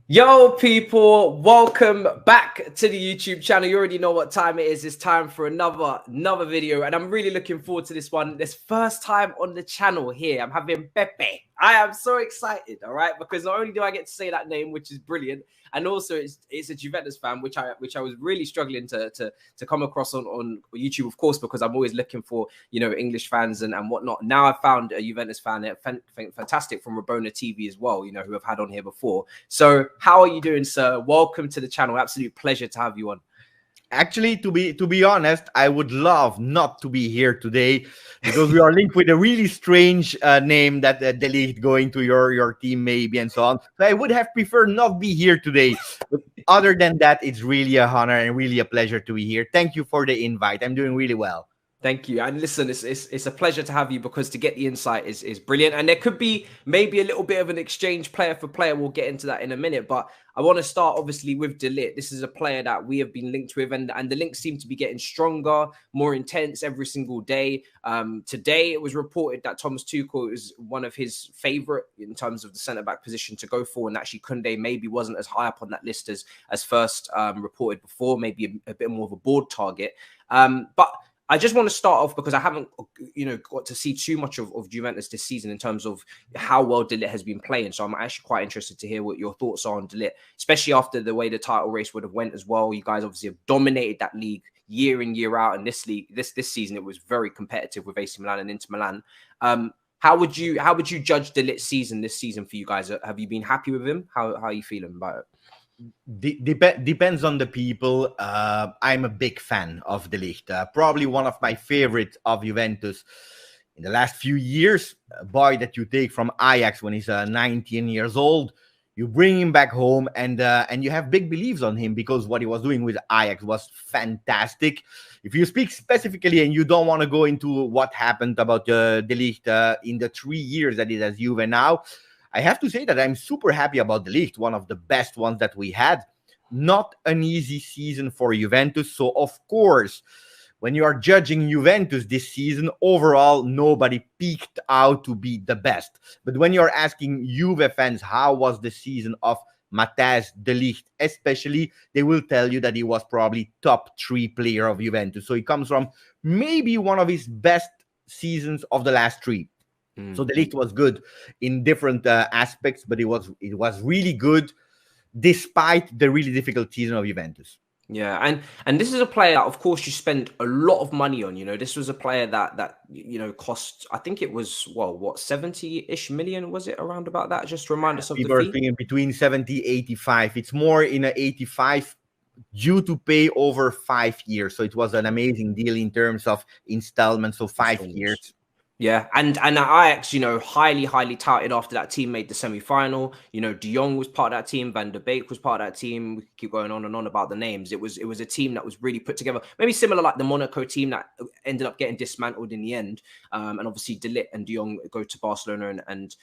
Yo, people, welcome back to the YouTube channel. You already know what time it is. It's time for another video, and I'm really looking forward to this one. This first time on the channel here. I'm having Pepe. I am so excited, all right, because not only do I get to say that name, which is brilliant, and also it's a Juventus fan, which I was really struggling to come across on YouTube, of course, because I'm always looking for English fans and whatnot. Now I found a Juventus fan, fantastic, from Rabona TV as well, who I've had on here before. So how are you doing, sir? Welcome to the channel. Absolute pleasure to have you on. Actually, to be honest, I would love not to be here today because we are linked with a really strange name that De Ligt going to your team maybe and so on. So I would have preferred not be here today. But other than that, it's really a honor and really a pleasure to be here. Thank you for the invite. I'm doing really well. Thank you. And listen, it's a pleasure to have you because to get the insight is brilliant. And there could be maybe a little bit of an exchange player for player. We'll get into that in a minute. But I want to start, obviously, with De Ligt. This is a player that we have been linked with, and the links seem to be getting stronger, more intense every single day. Today, it was reported that Thomas Tuchel is one of his favourite in terms of the centre-back position to go for, and actually Koundé maybe wasn't as high up on that list as first reported before, maybe a bit more of a board target. But I just want to start off because I haven't, got to see too much of Juventus this season in terms of how well De Ligt has been playing. So I'm actually quite interested to hear what your thoughts are on De Ligt, especially after the way the title race would have went as well. You guys obviously have dominated that league year in, year out. And this league, this season, it was very competitive with AC Milan and Inter Milan. How would you judge De Ligt's season this season for you guys? Have you been happy with him? How are you feeling about it? Depends on the people. I'm a big fan of De Ligt. Probably one of my favorites of Juventus in the last few years. A boy that you take from Ajax when he's 19 years old, you bring him back home, and you have big beliefs on him because what he was doing with Ajax was fantastic. If you speak specifically and you don't want to go into what happened about De Ligt in the 3 years that he has Juve now, I have to say that I'm super happy about De Ligt, one of the best ones that we had. Not an easy season for Juventus. So, of course, when you are judging Juventus this season, overall, nobody peaked out to be the best. But when you're asking Juve fans, how was the season of Matthijs De Ligt, especially, they will tell you that he was probably top 3 player of Juventus. So he comes from maybe one of his best seasons of the last 3. So De Ligt was good in different aspects, but it was really good despite the really difficult season of Juventus. Yeah, and this is a player that, of course, you spend a lot of money on. This was a player that cost, I think it was, well, what, 70-ish million, was it, around about that? Just to remind us of the fee. Thinking between 70, 85. It's more in a 85 due to pay over 5 years. So it was an amazing deal in terms of installments, so 5 years. Yeah, and Ajax, highly touted after that team made the semi-final. De Jong was part of that team. Van der Beek was part of that team. We could keep going on and on about the names. It was a team that was really put together. Maybe similar like the Monaco team that ended up getting dismantled in the end. And obviously De Ligt and De Jong go to Barcelona and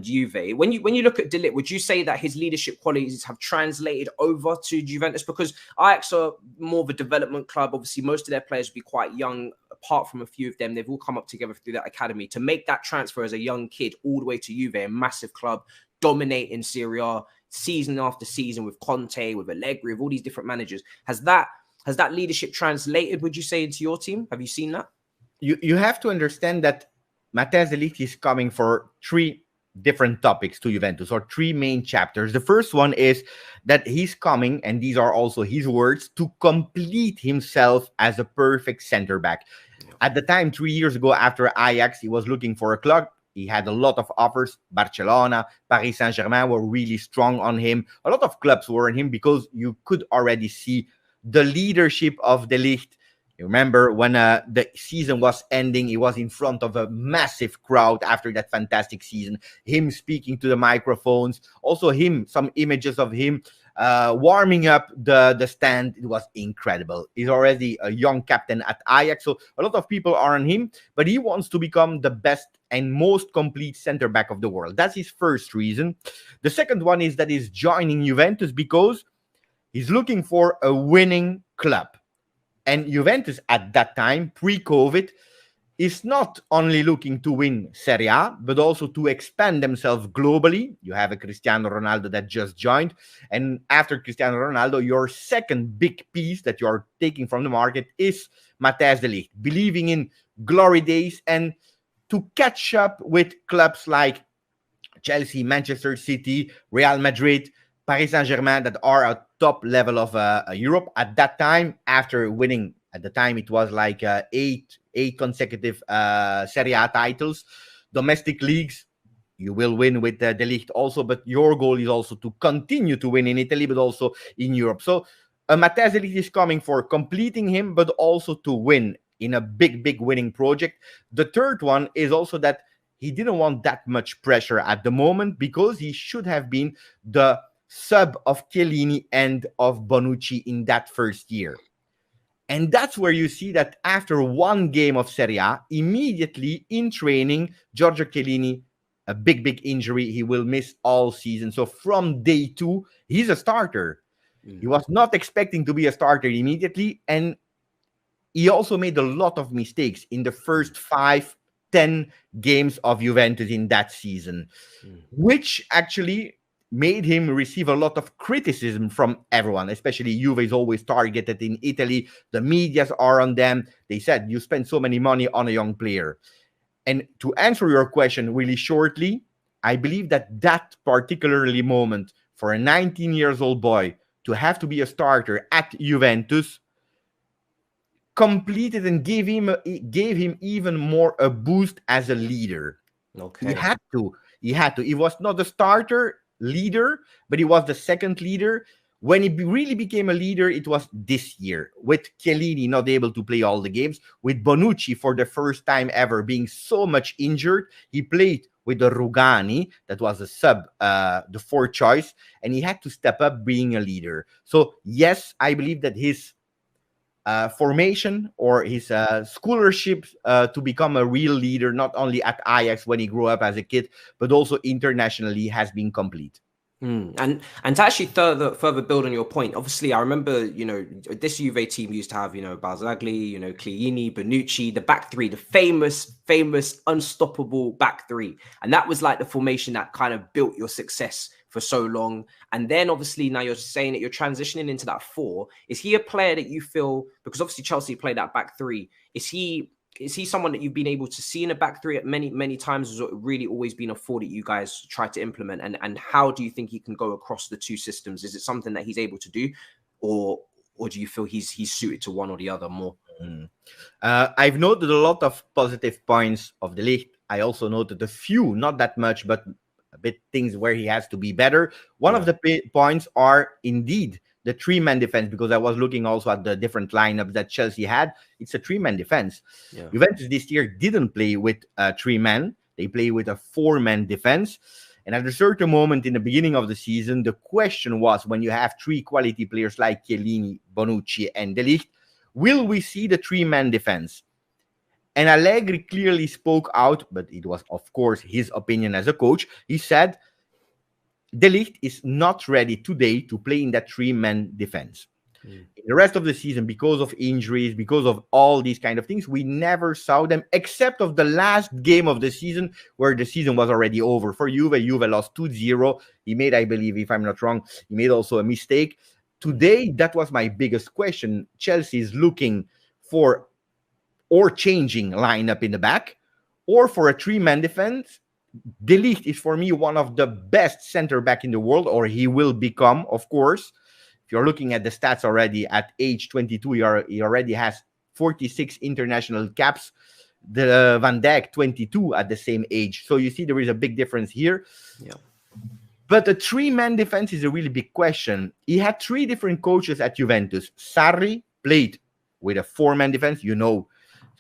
Juve. When you look at De Ligt, would you say that his leadership qualities have translated over to Juventus? Because Ajax are more of a development club. Obviously, most of their players will be quite young. Apart from a few of them, they've all come up together through that academy to make that transfer as a young kid all the way to Juve, a massive club, dominating Serie A season after season with Conte, with Allegri, with all these different managers. Has that leadership translated, would you say, into your team? Have you seen that? You have to understand that Matthijs De Ligt is coming for 3 different topics to Juventus, or 3 main chapters. The first one is that he's coming, and these are also his words, to complete himself as a perfect center back. At the time, 3 years ago, after Ajax, he was looking for a club. He had a lot of offers. Barcelona, Paris Saint-Germain were really strong on him. A lot of clubs were on him because you could already see the leadership of De Ligt. You remember when the season was ending, he was in front of a massive crowd after that fantastic season. Him speaking to the microphones. Also some images of him warming up the stand. It was incredible. He's already a young captain at Ajax, so a lot of people are on him, but he wants to become the best and most complete center back of the world. That's his first reason. The second one is that he's joining Juventus because he's looking for a winning club. And Juventus at that time, pre-COVID, is not only looking to win Serie A, but also to expand themselves globally. You have a Cristiano Ronaldo that just joined. And after Cristiano Ronaldo, your second big piece that you're taking from the market is Matthijs De Ligt, believing in glory days and to catch up with clubs like Chelsea, Manchester City, Real Madrid, Paris Saint-Germain that are at top level of Europe at that time. After winning, at the time it was like eight consecutive Serie A titles, domestic leagues. You will win with De Ligt also, but your goal is also to continue to win in Italy, but also in Europe. So Matthijs De Ligt is coming for completing him, but also to win in a big winning project. The third one is also that he didn't want that much pressure at the moment because he should have been the sub of Chiellini and of Bonucci in that first year. And that's where you see that after one game of Serie A, immediately in training, Giorgio Chiellini, a big injury, he will miss all season. So from day 2, he's a starter. He was not expecting to be a starter immediately. And he also made a lot of mistakes in the first 5-10 games of Juventus in that season, which actually made him receive a lot of criticism from everyone, especially Juve is always targeted in Italy. The medias are on them. They said, you spend so many money on a young player. And to answer your question really shortly, I believe that that particularly moment for a 19-year-old boy to have to be a starter at Juventus completed and gave him even more a boost as a leader. Okay. He had to. He was not the starter leader, but he was the second leader. When he really became a leader, it was this year, with Chiellini not able to play all the games, with Bonucci for the first time ever being so much injured. He played with the Rugani, that was a sub, the fourth choice, and he had to step up being a leader. So yes, I believe that his formation or his scholarship to become a real leader, not only at Ajax when he grew up as a kid, but also internationally, has been complete. And to actually further build on your point, obviously, I remember, this Juve team used to have, Barzagli, Chiellini, Bonucci, the back three, the famous, unstoppable back three. And that was like the formation that kind of built your success for so long. And then obviously now you're saying that you're transitioning into that 4. Is he a player that you feel, because obviously Chelsea played that back 3, is he someone that you've been able to see in a back 3 at many times? Has it really always been a 4 that you guys try to implement? And how do you think he can go across the 2 systems? Is it something that he's able to do, or do you feel he's suited to one or the other more? I've noted a lot of positive points of De Ligt. I also noted a few, not that much, but a bit things where he has to be better. One of the points are indeed the 3-man defense, because I was looking also at the different lineups that Chelsea had. It's a 3-man defense. Juventus this year didn't play with 3-man. They play with a 4-man defense. And at a certain moment in the beginning of the season, the question was, when you have 3 quality players like Chiellini, Bonucci, and De Ligt, will we see the 3-man defense? And Allegri clearly spoke out, but it was, of course, his opinion as a coach. He said, De Ligt is not ready today to play in that 3-man defense. In the rest of the season, because of injuries, because of all these kind of things, we never saw them, except of the last game of the season, where the season was already over. For Juve, Juve lost 2-0. He made, I believe, if I'm not wrong, he made also a mistake. Today, that was my biggest question. Chelsea is looking for or changing lineup in the back, or for a 3-man defense. De Ligt is for me one of the best center back in the world, or he will become, of course. If you're looking at the stats already at age 22, he already has 46 international caps. The Van Dijk 22 at the same age. So you see there is a big difference here. But the 3-man defense is a really big question. He had 3 different coaches at Juventus. Sarri played with a 4-man defense.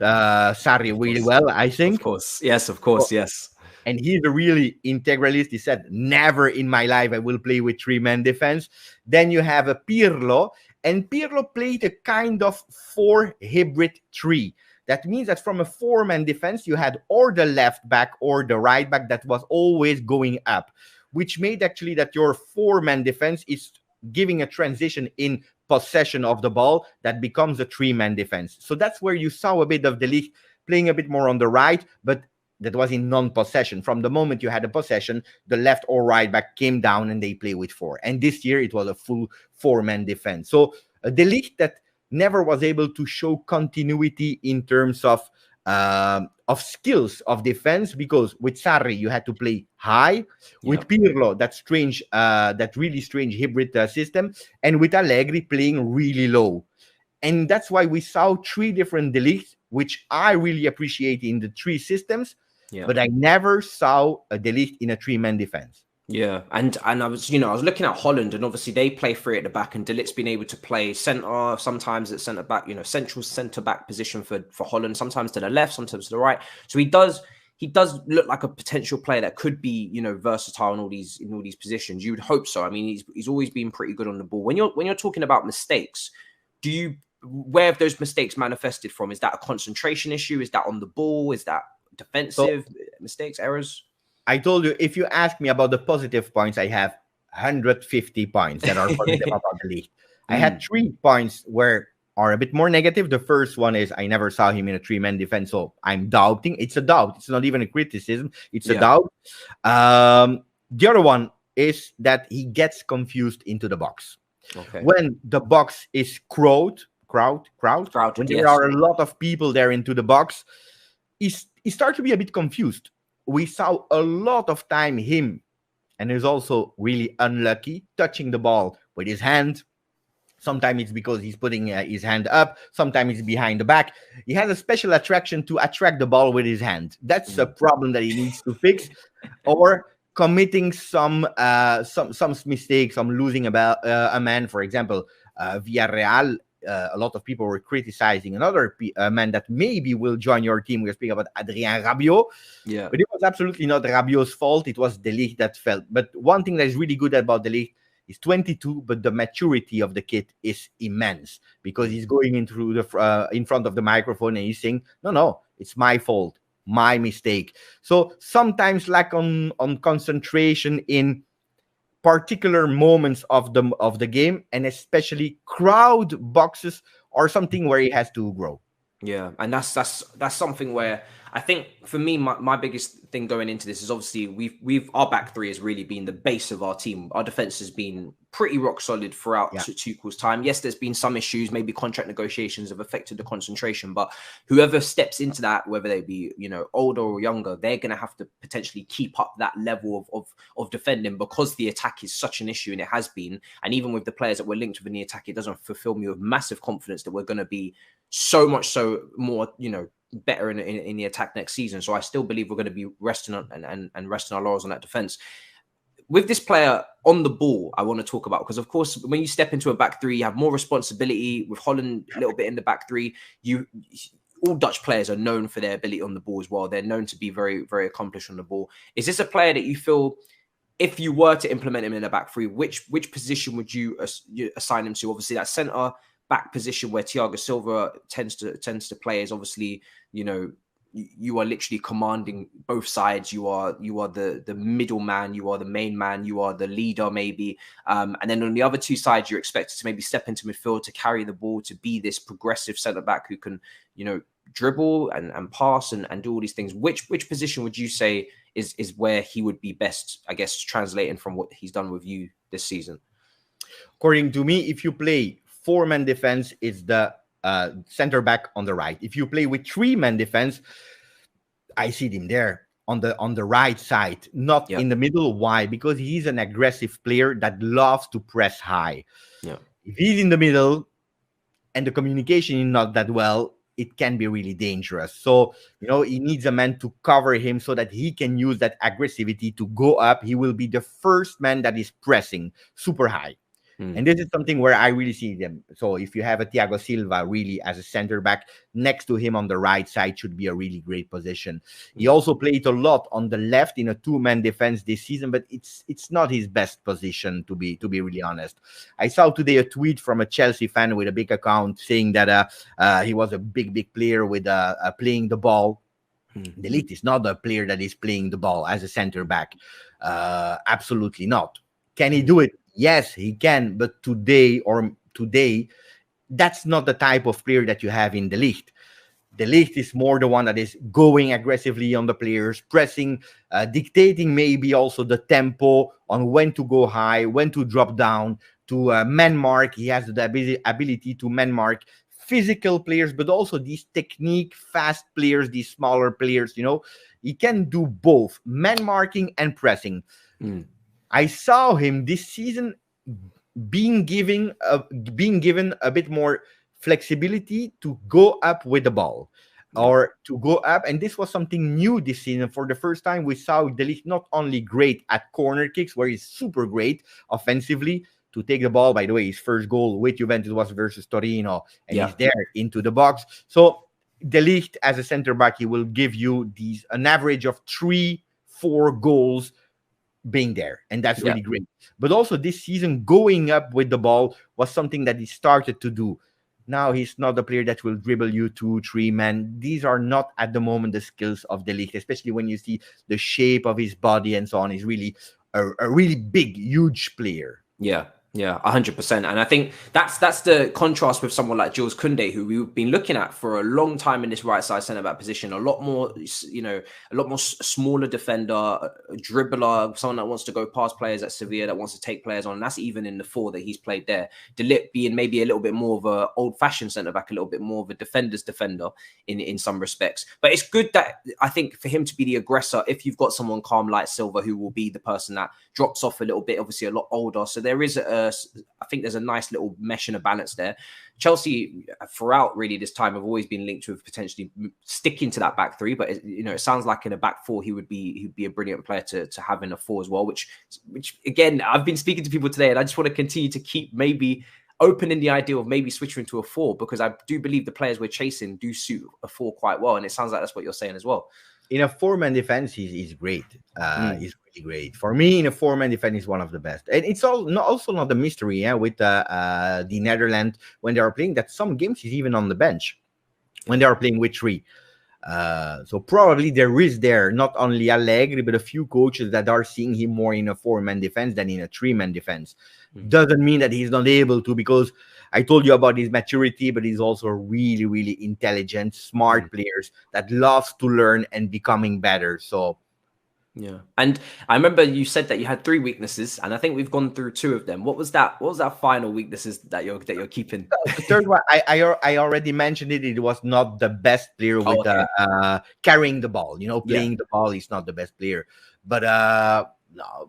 Sarri really well, I think. Of course. Yes, of course. Yes. And he's a really integralist. He said, never in my life I will play with 3-man defense. Then you have a Pirlo, and Pirlo played a kind of 4 hybrid 3. That means that from a 4-man defense, you had or the left back or the right back that was always going up, which made actually that your 4-man defense is giving a transition in possession of the ball that becomes a 3-man defense. So that's where you saw a bit of De Ligt playing a bit more on the right, but that was in non-possession. From the moment you had a possession, the left or right back came down and they play with 4. And this year it was a full 4-man defense. So a De Ligt that never was able to show continuity in terms of skills of defense, because with Sarri you had to play high, with Pirlo that really strange hybrid system, and with Allegri playing really low. And that's why we saw 3 different De Ligts, which I really appreciate in the 3 systems. But I never saw a De Ligt in a 3-man defense. Yeah, and I was looking at Holland, and obviously they play 3 at the back, and De Ligt's been able to play centre, sometimes at centre back, central centre back position for Holland, sometimes to the left, sometimes to the right. So he does look like a potential player that could be, versatile in all these positions. You would hope so. I mean, he's always been pretty good on the ball. When you're talking about mistakes, where have those mistakes manifested from? Is that a concentration issue? Is that on the ball? Is that defensive mistakes, errors? I told you, if you ask me about the positive points, I have 150 points that are positive about the league. I had 3 points where are a bit more negative. The first one is I never saw him in a 3-man defense, so I'm doubting. It's a doubt. It's not even a criticism. It's a doubt. The other one is that he gets confused into the box. Okay. When the box is crowded, when there are a lot of people there into the box, he starts to be a bit confused. We saw a lot of time him, and is also really unlucky, touching the ball with his hand. Sometimes it's because he's putting his hand up. Sometimes it's behind the back. He has a special attraction to attract the ball with his hand. That's a problem that he needs to fix. Or committing some mistakes, losing about a man, for example, Villarreal. A lot of people were criticizing another man that maybe will join your team. We're speaking about Adrien Rabiot. Yeah. But it was absolutely not Rabiot's fault. It was De Ligt that felt. But one thing that is really good about De Ligt, he's 22, but the maturity of the kid is immense, because he's going in front of the microphone and he's saying, no, it's my fault, my mistake. So sometimes lack on concentration in particular moments of the game, and especially crowd boxes are something where he has to grow. Yeah, and that's something where I think for me, my biggest thing going into this is obviously we've our back 3 has really been the base of our team. Our defense has been pretty rock solid throughout Tuchel's time. Yes, there's been some issues, maybe contract negotiations have affected the concentration, but whoever steps into that, whether they be older or younger, they're going to have to potentially keep up that level of defending, because the attack is such an issue, and it has been. And even with the players that were linked within the attack, it doesn't fulfill me with massive confidence that we're going to be so much so more better in the attack next season. So I still believe we're going to be resting on and resting our laurels on that defense. With this player on the ball, I want to talk about, because of course when you step into a back 3, you have more responsibility. With Holland a little bit in the back 3, all Dutch players are known for their ability on the ball as well. They're known to be very, very accomplished on the ball. Is this a player that you feel, if you were to implement him in a back 3, which position would you assign him to? Obviously that centre back position where Thiago Silva tends to play is obviously, you are literally commanding both sides. You are the middleman, you are the main man, you are the leader maybe. And then on the other 2 sides, you're expected to maybe step into midfield to carry the ball, to be this progressive centre back who can, dribble and pass and do all these things. Which position would you say is where he would be best, I guess, translating from what he's done with you this season? According to me, if you play 4-man defense, it's the center back on the right. If you play with 3-man defense, I see him there on the right side, not in the middle. Why? Because he's an aggressive player that loves to press high. Yeah. If he's in the middle and the communication is not that well, it can be really dangerous. So, he needs a man to cover him so that he can use that aggressivity to go up. He will be the first man that is pressing super high. And this is something where I really see them. So if you have a Thiago Silva really as a center back, next to him on the right side should be a really great position. He also played a lot on the left in a 2-man defense this season, but it's not his best position, to be really honest. I saw today a tweet from a Chelsea fan with a big account saying that he was a big player with playing the ball. De Ligt is not a player that is playing the ball as a center back. Absolutely not. Can he do it? Yes, he can, but today, that's not the type of player that you have in De Ligt. De Ligt is more the one that is going aggressively on the players, pressing, dictating maybe also the tempo on when to go high, when to drop down, to man mark. He has the ability to man mark physical players, but also these technique fast players, these smaller players. He can do both man marking and pressing. I saw him this season being given a bit more flexibility to go up with the ball, or to go up. And this was something new this season. For the first time, we saw De Ligt not only great at corner kicks, where he's super great offensively to take the ball. By the way, his first goal with Juventus was versus Torino, and he's there into the box. So De Ligt as a center back, he will give you an average of 3-4 goals being there, and that's really great. But also this season, going up with the ball was something that he started to do. Now he's not a player that will dribble you 2-3 men. These are not at the moment the skills of De Ligt, especially when you see the shape of his body and so on. He's really a really big, huge player. Yeah, 100%. And I think that's the contrast with someone like Jules Koundé, who we've been looking at for a long time in this right side centre back position. A lot more smaller defender, a dribbler, someone that wants to go past players at Sevilla, that wants to take players on. And that's even in the 4 that he's played there. De Ligt being maybe a little bit more of a old-fashioned centre back, a little bit more of a defender's defender in some respects. But it's good that, I think, for him to be the aggressor, if you've got someone calm like Silva, who will be the person that drops off a little bit, obviously a lot older. So there is I think there's a nice little mesh and a balance there. Chelsea, throughout really this time, have always been linked with potentially sticking to that back 3, but it sounds like in a back 4 he'd be a brilliant player to have in a 4 as well. Which again, I've been speaking to people today, and I just want to continue to keep maybe opening the idea of maybe switching to a 4, because I do believe the players we're chasing do suit a 4 quite well, and it sounds like that's what you're saying as well. In a 4-man defense, he's great. He's really great. For me, in a 4-man defense, he's one of the best. And it's also not a mystery with the Netherlands when they are playing, that some games he's even on the bench when they are playing with 3. So probably there is not only Allegri, but a few coaches that are seeing him more in a 4-man defense than in a 3-man defense. Doesn't mean that he's not able to, because I told you about his maturity, but he's also really, really intelligent, smart players that loves to learn and becoming better. So yeah. And I remember you said that you had 3 weaknesses, and I think we've gone through 2 of them. What was that final weaknesses that you're keeping? The third one, I already mentioned it. It was not the best player with carrying the ball. Playing the ball, he's not the best player. But no.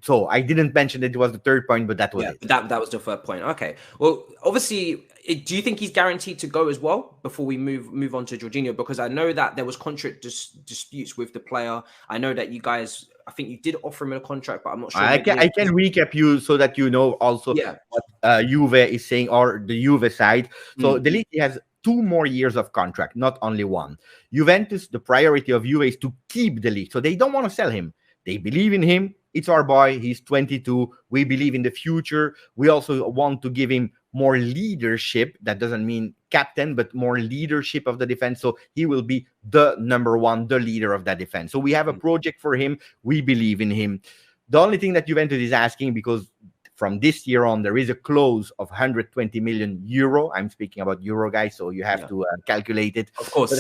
So I didn't mention that it was the 3rd point, but that was it. That was the 3rd point. Okay. Well, obviously, do you think he's guaranteed to go as well before we move on to Giorginio? Because I know that there was contract disputes with the player. I know that you guys, I think you did offer him a contract, but I'm not sure. I can recap you so that you know also what Juve is saying, or the Juve side. So De Ligt has 2 more years of contract, not only 1. Juventus, the priority of Juve is to keep De Ligt. So they don't want to sell him. They believe in him. It's our boy. He's 22. We believe in the future. We also want to give him more leadership. That doesn't mean captain, but more leadership of the defense. So he will be the number 1, the leader of that defense. So we have a project for him. We believe in him. The only thing that Juventus is asking, because from this year on, there is a clause of 120 million euro. I'm speaking about euro, guys, so you have to calculate it. Of course.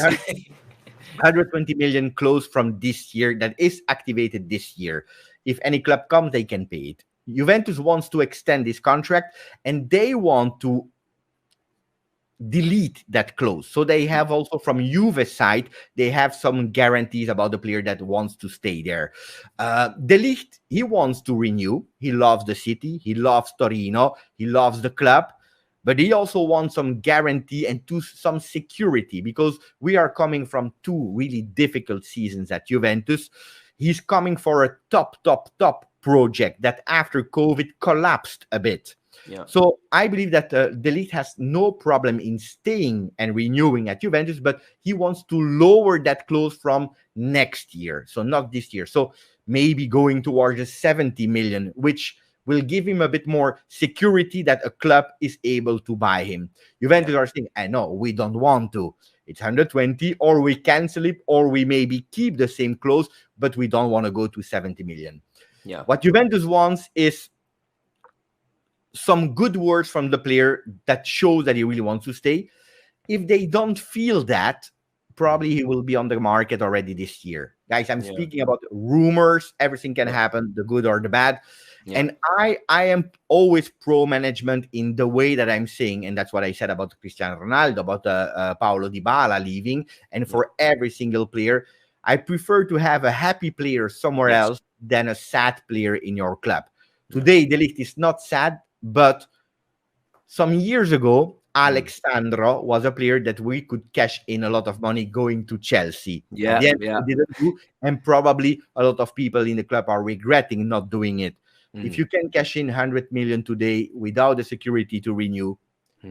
120 million clause from this year that is activated this year. If any club comes, they can pay it. Juventus wants to extend this contract, and they want to delete that clause. So they have also, from Juve side, they have some guarantees about the player that wants to stay there. De Ligt, he wants to renew. He loves the city. He loves Torino. He loves the club. But he also wants some guarantee and some security, because we are coming from 2 really difficult seasons at Juventus. He's coming for a top project that after COVID collapsed a bit. Yeah. So I believe that De Ligt has no problem in staying and renewing at Juventus, but he wants to lower that clause from next year. So not this year. So maybe going towards the 70 million, which will give him a bit more security that a club is able to buy him. Juventus are saying, I know, we don't want to. It's 120, or we cancel it, or we maybe keep the same clause, but we don't want to go to 70 million. Yeah. What Juventus wants is some good words from the player that shows that he really wants to stay. if they don't feel that, probably he will be on the market already this year. Guys, I'm speaking about rumors. Everything can happen, the good or the bad. Yeah. And I am always pro management in the way that I'm saying, and that's what I said about Cristiano Ronaldo, about Paulo Dybala leaving, and for every single player, I prefer to have a happy player somewhere else than a sad player in your club. Today, De Ligt is not sad, but some years ago, Alexandro was a player that we could cash in a lot of money going to Chelsea. At the end, we didn't do, and probably a lot of people in the club are regretting not doing it. If you can cash in 100 million today without the security to renew,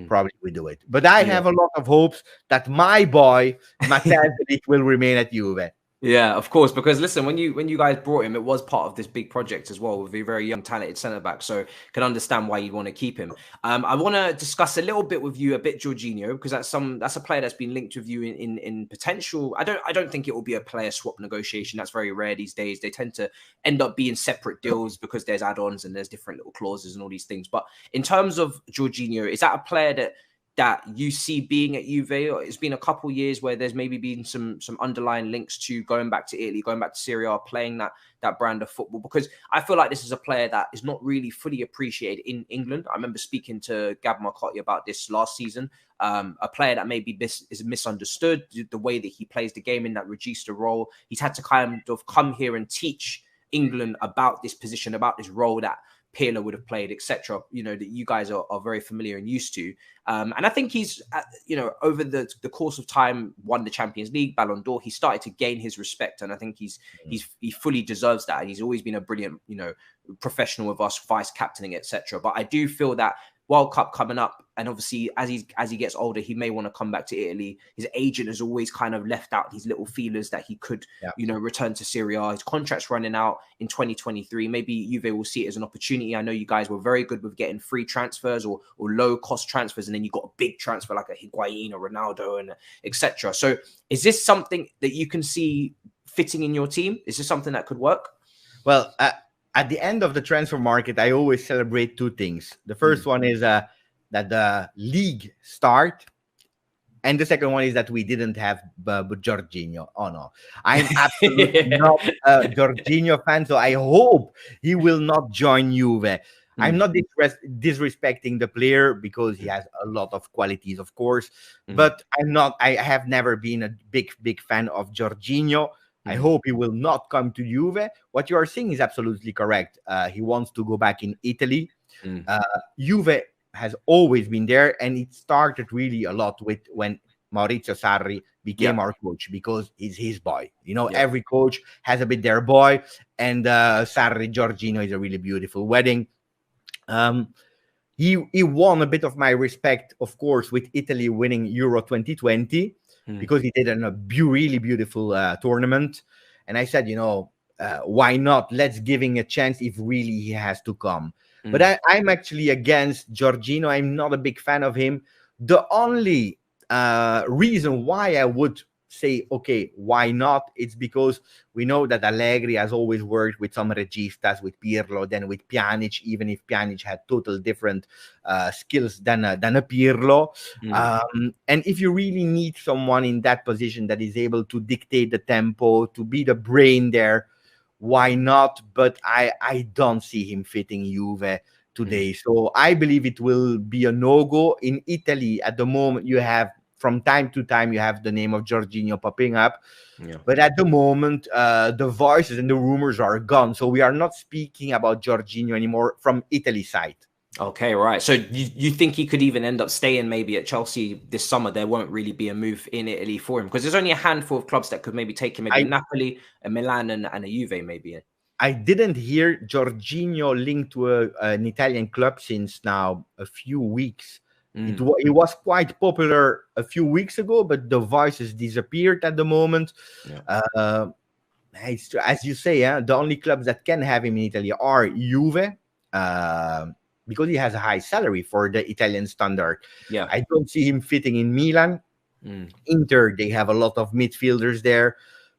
probably we do it. But I have a lot of hopes that my boy Matthijs De Ligt will remain at Juve. Yeah, of course. Because listen, when you guys brought him, it was part of this big project as well with a very young, talented centre back. So can understand why you'd want to keep him. I want to discuss a little bit with you a bit Giorginio, because that's a player that's been linked with you in potential. I don't think it will be a player swap negotiation. That's very rare these days. They tend to end up being separate deals because there's add-ons and there's different little clauses and all these things. But in terms of Giorginio, is that a player that you see being at Juve? Or it's been a couple years where there's maybe been some underlying links to going back to Italy, going back to Serie A, playing that brand of football? Because I feel like this is a player that is not really fully appreciated in England. I remember speaking to Gab Marcotti about this last season. A player that maybe is misunderstood, the way that he plays the game in that regista role. He's had to kind of come here and teach England about this position, about this role that Pirlo would have played, etc. That you guys are very familiar and used to. And I think he's, over the course of time, won the Champions League, Ballon d'Or. He started to gain his respect, and I think he fully deserves that. And he's always been a brilliant, professional with us, vice captaining, etc. But I do feel that World Cup coming up, and obviously as he gets older, he may want to come back to Italy. His agent has always kind of left out these little feelers that he could, return to Serie A. His contract's running out in 2023. Maybe Juve will see it as an opportunity. I know you guys were very good with getting free transfers or low cost transfers, and then you got a big transfer like a Higuain or Ronaldo and etc. So is this something that you can see fitting in your team? Is this something that could work? Well, at the end of the transfer market, I always celebrate two things. The first one is that the league start, and the second one is that we didn't have Giorginio. Oh no, I'm absolutely not a Giorginio fan, so I hope he will not join Juve. I'm not disrespecting the player because he has a lot of qualities, of course, but I have never been a big fan of Giorginio. I hope he will not come to Juve. What you are saying is absolutely correct. He wants to go back in Italy. Juve has always been there, and it started really a lot with when Maurizio Sarri became our coach, because he's his boy. Every coach has a bit their boy, and Sarri Giorginio is a really beautiful wedding. He won a bit of my respect, of course, with Italy winning Euro 2020. Because he did a really beautiful tournament. And I said, why not? Let's give him a chance if really he has to come. But I'm actually against Giorginio. I'm not a big fan of him. The only reason why I would say, okay, why not? It's because we know that Allegri has always worked with some registas, with Pirlo, then with Pjanic, even if Pjanic had total different skills than a Pirlo. And if you really need someone in that position that is able to dictate the tempo, to be the brain there, why not? But I don't see him fitting Juve today. So I believe it will be a no-go. In Italy, at the moment, you have, from time to time, you have the name of Giorginio popping up. But at the moment, the voices and the rumors are gone. So we are not speaking about Giorginio anymore from Italy side. Okay, right. So you think he could even end up staying maybe at Chelsea this summer? There won't really be a move in Italy for him, because there's only a handful of clubs that could maybe take him, maybe Napoli, a Milan, and a Juve maybe. I didn't hear Giorginio linked to an Italian club since now a few weeks. It was quite popular a few weeks ago, but the voices disappeared at the moment. As you say, the only clubs that can have him in Italy are Juve, because he has a high salary for the Italian standard. I don't see him fitting in Milan. Inter, they have a lot of midfielders there.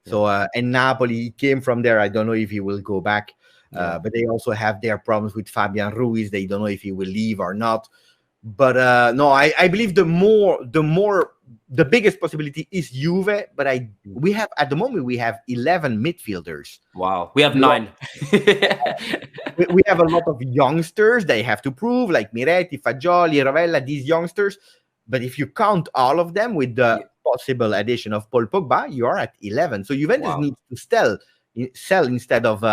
So and Napoli came from there. I don't know if he will go back. But they also have their problems with Fabian Ruiz. They don't know if he will leave or not. But no, I believe the biggest possibility is Juve. But we have at the moment we have 11 midfielders. Wow, we have 9. We have a lot of youngsters they have to prove, like Miretti, Fagioli, Rovella, these youngsters. But if you count all of them with the possible addition of Paul Pogba, you are at 11. So Juventus needs to sell instead of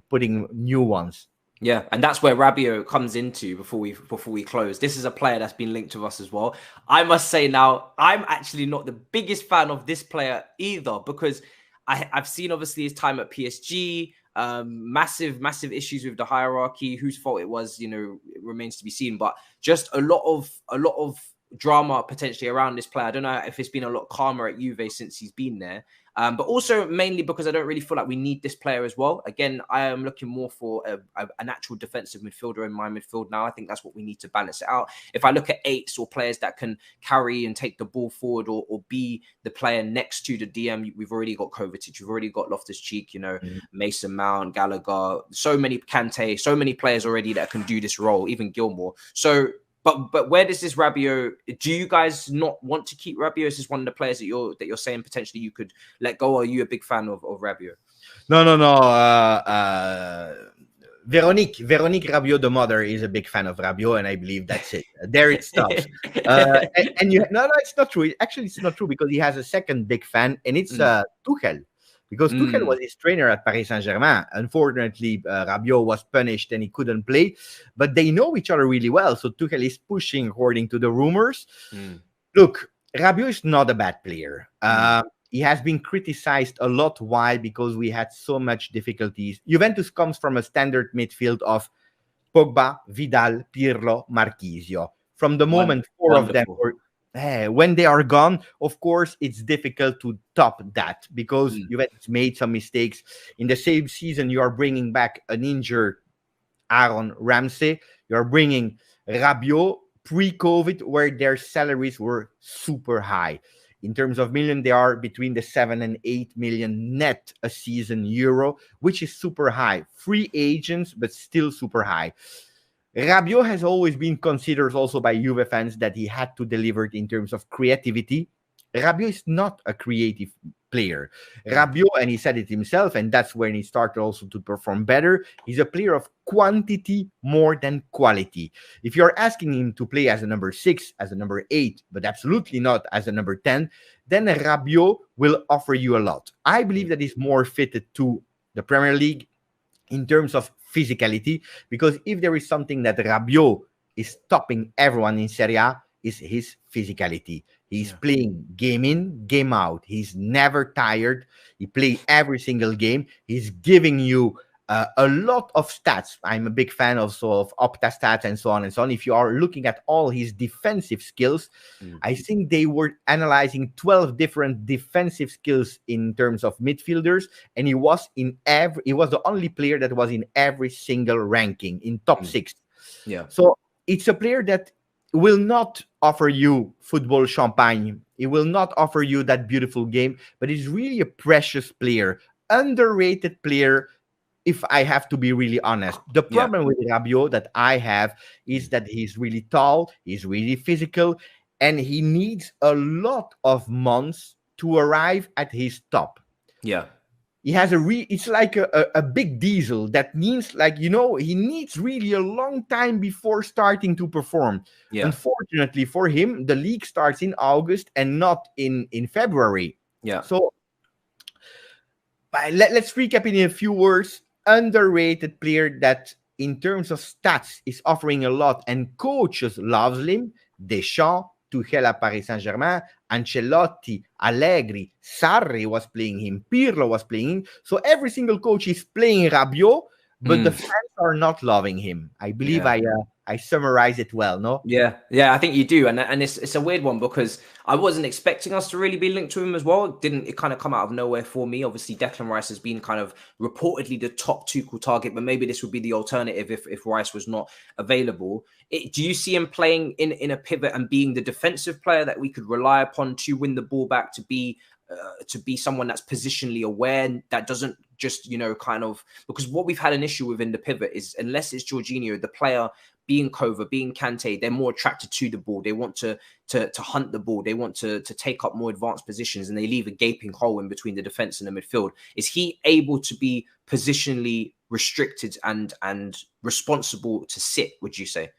putting new ones. Yeah, and that's where Rabiot comes into before we close. This is a player that's been linked to us as well. I must say now, I'm actually not the biggest fan of this player either, because I've seen obviously his time at PSG, massive issues with the hierarchy. Whose fault it was, it remains to be seen. But just a lot of drama potentially around this player. I don't know if it's been a lot calmer at Juve since he's been there. But also mainly because I don't really feel like we need this player as well. Again, I am looking more for an actual defensive midfielder in my midfield now. I think that's what we need to balance it out. If I look at 8s or players that can carry and take the ball forward or be the player next to the DM, we've already got Kovacic, we've already got Loftus-Cheek, Mason Mount, Gallagher, so many Kante, so many players already that can do this role, even Gilmore. So But where does this Rabiot? Do you guys not want to keep Rabiot? Is this one of the players that you're saying potentially you could let go? Or are you a big fan of Rabiot? No. Veronique Rabiot, the mother, is a big fan of Rabiot, and I believe that's it. There it stops. No, it's not true. Actually, it's not true, because he has a second big fan, and it's Tuchel. Because Tuchel was his trainer at Paris Saint-Germain. Unfortunately, Rabiot was punished and he couldn't play. But they know each other really well. So Tuchel is pushing, according to the rumors. Look, Rabiot is not a bad player. He has been criticized a lot. Why? Because we had so much difficulties. Juventus comes from a standard midfield of Pogba, Vidal, Pirlo, Marchisio. From the moment four of them were... when they are gone, of course, it's difficult to top that, because Juventus made some mistakes. In the same season, you are bringing back an injured Aaron Ramsey. You are bringing Rabiot pre-COVID, where their salaries were super high. In terms of million, they are between the 7 and 8 million net a season euro, which is super high. Free agents, but still super high. Rabiot has always been considered also by Juve fans that he had to deliver it in terms of creativity. Rabiot is not a creative player. Rabiot, and he said it himself, and that's when he started also to perform better, he's a player of quantity more than quality. If you're asking him to play as a number 6, as a number 8, but absolutely not as a number 10, then Rabiot will offer you a lot. I believe that he's more fitted to the Premier League in terms of physicality, because if there is something that Rabiot is topping everyone in Serie A, is his physicality. He's playing game in, game out. He's never tired. He plays every single game. He's giving you a lot of stats. I'm a big fan also of Opta stats and so on and so on. If you are looking at all his defensive skills, I think they were analyzing 12 different defensive skills in terms of midfielders, and he was the only player that was in every single ranking in top 6. Yeah. So it's a player that will not offer you football champagne. It will not offer you that beautiful game, but he's really a precious player, underrated player, if I have to be really honest. The problem with Rabiot that I have is that he's really tall, he's really physical, and he needs a lot of months to arrive at his top. Yeah. He has it's like a big diesel. That means, like, he needs really a long time before starting to perform. Yeah. Unfortunately for him, the league starts in August and not in February. Yeah. So let's recap in a few words. Underrated player that in terms of stats is offering a lot, and coaches loves him. Deschamps, Tuchel at Paris Saint-Germain, Ancelotti, Allegri, Sarri was playing him, Pirlo was playing him. So every single coach is playing Rabiot, but the fans are not loving him. I believe I summarize it well, no? Yeah, I think you do, and it's a weird one, because I wasn't expecting us to really be linked to him as well. It kind of come out of nowhere for me. Obviously, Declan Rice has been kind of reportedly the top Tuchel target, but maybe this would be the alternative if Rice was not available. Do you see him playing in a pivot and being the defensive player that we could rely upon to win the ball back, to be someone that's positionally aware, that doesn't just, kind of, because what we've had an issue with in the pivot is, unless it's Giorginio, the player being Kova, being Kante, they're more attracted to the ball. They want to hunt the ball. They want to take up more advanced positions, and they leave a gaping hole in between the defense and the midfield. Is he able to be positionally restricted and responsible to sit, would you say?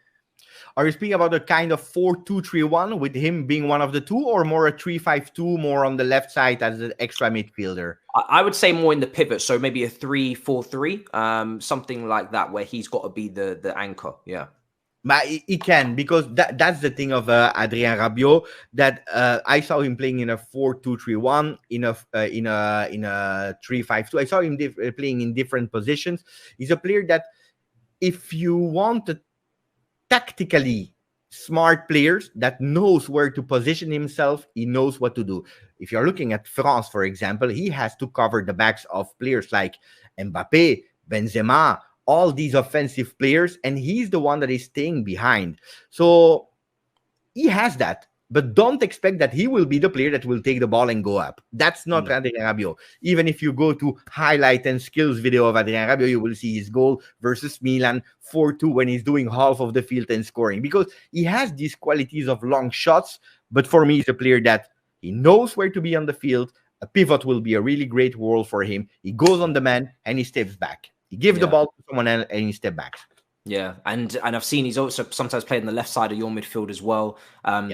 Are you speaking about a kind of 4-2-3-1 with him being one of the two, or more a 3-5-2, more on the left side as an extra midfielder? I would say more in the pivot, so maybe a 3-4-3, something like that, where he's got to be the anchor. Yeah. But he can, because that's the thing of Adrien Rabiot, that I saw him playing in a 4-2-3-1, in a 3-5-2. I saw him playing in different positions. He's a player that, if you want a tactically smart players that knows where to position himself, he knows what to do. If you're looking at France, for example, he has to cover the backs of players like Mbappe, Benzema, all these offensive players, and he's the one that is staying behind. So he has that, but don't expect that he will be the player that will take the ball and go up. That's not Adrien Rabiot. Even if you go to highlight and skills video of Adrien Rabiot, you will see his goal versus Milan 4-2 when he's doing half of the field and scoring, because he has these qualities of long shots. But for me, he's a player that he knows where to be on the field. A pivot will be a really great role for him. He goes on the man and he steps back. He gives the ball to someone else and he steps back. Yeah, and I've seen he's also sometimes played on the left side of your midfield as well.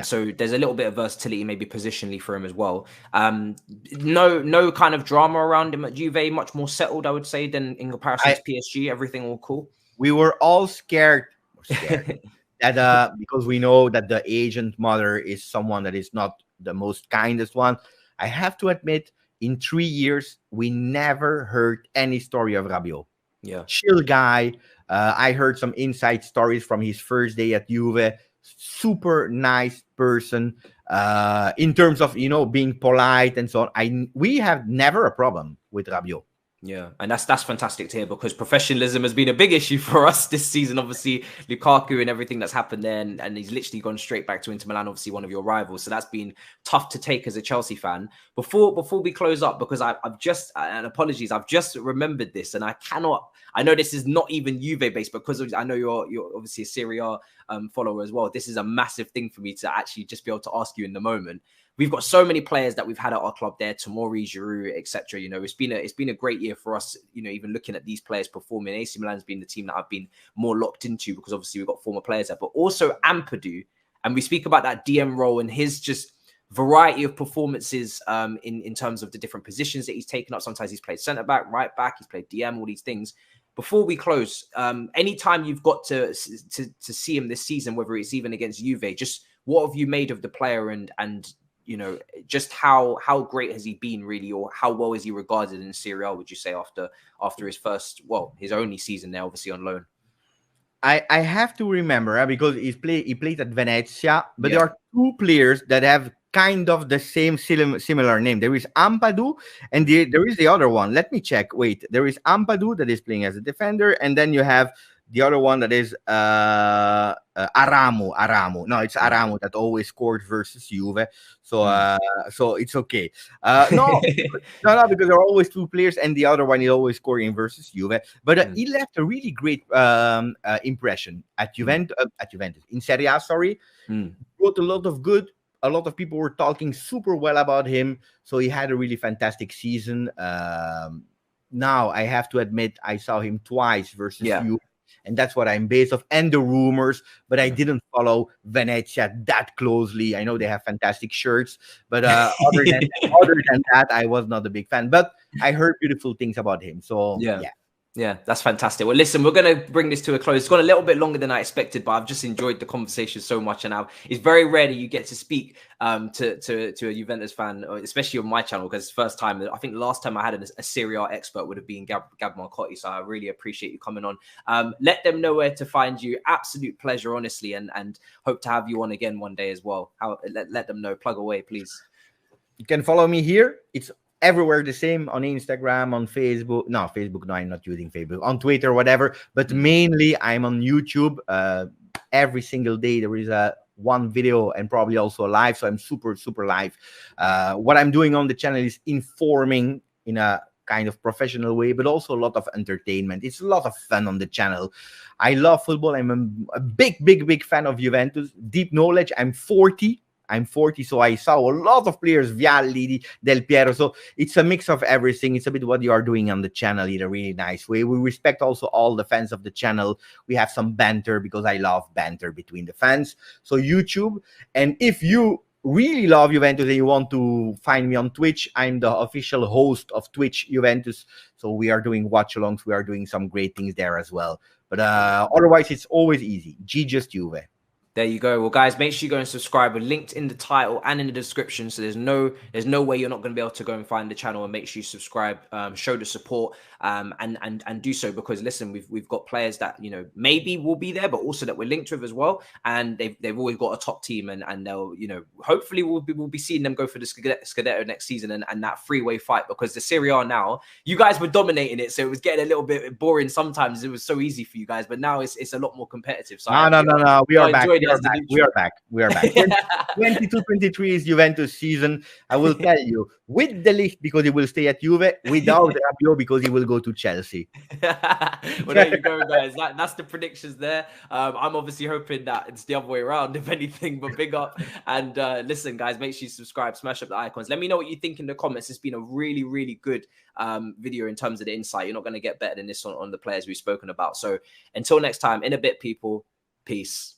So there's a little bit of versatility, maybe positionally, for him as well. No kind of drama around him at Juve. Much more settled, I would say, than in comparison to PSG. Everything all cool. We were all scared that because we know that the agent mother is someone that is not the most kindest one. I have to admit, in 3 years, we never heard any story of Rabiot. Yeah, chill guy. I heard some inside stories from his first day at Juve. Super nice person. In terms of, being polite and so on. We have never a problem with Rabiot. Yeah, and that's fantastic to hear, because professionalism has been a big issue for us this season. Obviously, Lukaku and everything that's happened there, and he's literally gone straight back to Inter Milan, obviously one of your rivals. So that's been tough to take as a Chelsea fan. Before we close up, because I've just, and apologies, I've just remembered this, and I know this is not even Juve based, because I know you're obviously a Serie A follower as well. This is a massive thing for me to actually just be able to ask you in the moment. We've got so many players that we've had at our club there, Tomori, Giroud, etc. It's been a great year for us. Even looking at these players performing, AC Milan's been the team that I've been more locked into, because obviously we've got former players there, but also Ampadu. And we speak about that DM role and his just variety of performances in terms of the different positions that he's taken up. Sometimes he's played centre back, right back, he's played DM, all these things. Before we close, anytime you've got to see him this season, whether it's even against Juve, just what have you made of the player, and just how great has he been, really, or how well is he regarded in Serie A, would you say, after his his only season there, obviously on loan? I have to remember, because he played at Venezia, but there are two players that have kind of the same similar name. There is Ampadu, and there is the other one. Let me check. Wait, there is Ampadu that is playing as a defender, and then you have the other one that is Aramu. No, it's Aramu that always scored versus Juve. So so it's okay. No, because there are always two players, and the other one is always scoring versus Juve. But he left a really great impression at Juventus. In Serie A, sorry. Wrote a lot of good. A lot of people were talking super well about him. So he had a really fantastic season. Now, I have to admit, I saw him twice versus Juve. And that's what I'm based off, and the rumors, but I didn't follow Venezia that closely. I know they have fantastic shirts, but other than that, I was not a big fan. But I heard beautiful things about him. So yeah, that's fantastic. Well, listen, we're going to bring this to a close. It's gone a little bit longer than I expected, but I've just enjoyed the conversation so much. And it's very rare that you get to speak to a Juventus fan, especially on my channel, because it's the first time. I think the last time I had a Serie A expert would have been Gab Marcotti. So I really appreciate you coming on. Let them know where to find you. Absolute pleasure, honestly, and hope to have you on again one day as well. Let them know. Plug away, please. You can follow me here. It's everywhere the same, on Instagram, on Facebook. No, I'm not using Facebook. On Twitter, whatever. But mainly, I'm on YouTube. Every single day, there is one video and probably also live. So I'm super, super live. What I'm doing on the channel is informing in a kind of professional way, but also a lot of entertainment. It's a lot of fun on the channel. I love football. I'm a big fan of Juventus. Deep knowledge. I'm 40, so I saw a lot of players, Vialli, Del Piero. So it's a mix of everything. It's a bit what you are doing on the channel in a really nice way. We respect also all the fans of the channel. We have some banter because I love banter between the fans. So YouTube. And if you really love Juventus and you want to find me on Twitch, I'm the official host of Twitch Juventus. So we are doing watch-alongs. We are doing some great things there as well. But otherwise, it's always easy. GJustJuve. There you go. Well, guys, make sure you go and subscribe. We're linked in the title and in the description. So there's no way you're not going to be able to go and find the channel, and make sure you subscribe, show the support, and do so, because listen, we've got players that, you know, maybe will be there, but also that we're linked with as well. And they've always got a top team, and they'll, you know, hopefully we'll be seeing them go for the Scudetto next season, and that three-way fight, because the Serie A now, you guys were dominating it, so it was getting a little bit boring sometimes. It was so easy for you guys, but now it's a lot more competitive. So no, we are back. We are back. 22-23 is Juventus season. I will tell you, with De Ligt, because he will stay at Juve, without Rabiot, because he will go to Chelsea. Well, there you go, guys. That's the predictions there. I'm obviously hoping that it's the other way around, if anything, but big up. And listen, guys, make sure you subscribe, smash up the icons. Let me know what you think in the comments. It's been a really good video in terms of the insight. You're not going to get better than this on the players we've spoken about. So until next time, in a bit, people, peace.